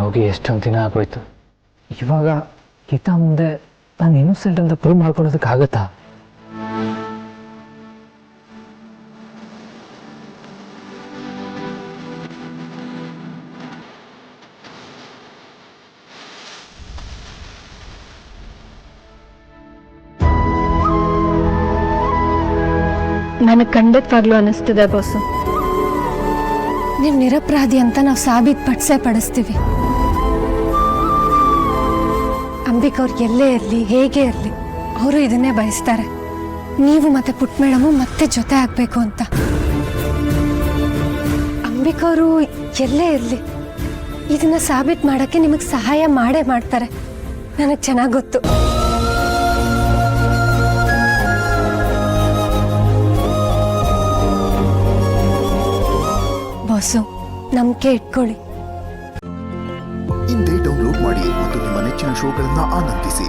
ಹೋಗಿ ಎಷ್ಟೊಂದು ದಿನ ಆಗೋಯ್ತು. ಇವಾಗ ಗೀತಾ ಮುಂದೆ ನಾನು ಇನ್ನೋಸೆಂಟ್ ಅಂತ ಪ್ರೂವ್ ಮಾಡ್ಕೊಳ್ಳೋದಕ್ಕಾಗತ್ತಾ? ನನಗೆ ಖಂಡಿತವಾಗ್ಲೂ ಅನಿಸ್ತಿದೆ ಬಾಸು, ನೀವು ನಿರಪರಾಧಿ ಅಂತ ನಾವು ಸಾಬೀತು ಪಡಿಸ್ತೀವಿ. ಅಂಬಿಕ್ ಅವ್ರು ಎಲ್ಲೇ ಇರಲಿ, ಹೇಗೆ ಇರಲಿ, ಅವರು ಇದನ್ನೇ ಬಯಸ್ತಾರೆ. ನೀವು ಮತ್ತೆ ಪುಟ್ಟ ಮೇಡಮು ಮತ್ತೆ ಜೊತೆ ಆಗಬೇಕು ಅಂತ. ಅಂಬಿಕ್ ಅವರು ಎಲ್ಲೇ ಇರಲಿ, ಇದನ್ನ ಸಾಬೀತು ಮಾಡೋಕ್ಕೆ ನಿಮಗೆ ಸಹಾಯ ಮಾಡೇ ಮಾಡ್ತಾರೆ. ನನಗೆ ಚೆನ್ನಾಗಿ ಗೊತ್ತು. ಬಾಸು, ನಂಬಿಕೆ ಇಟ್ಕೊಳ್ಳಿ. ಇಂದೇ ಡೌನ್ಲೋಡ್ ಮಾಡಿ ಮತ್ತು ನಿಮ್ಮ ನೆಚ್ಚಿನ ಶೋಗಳನ್ನು ಆನಂದಿಸಿ.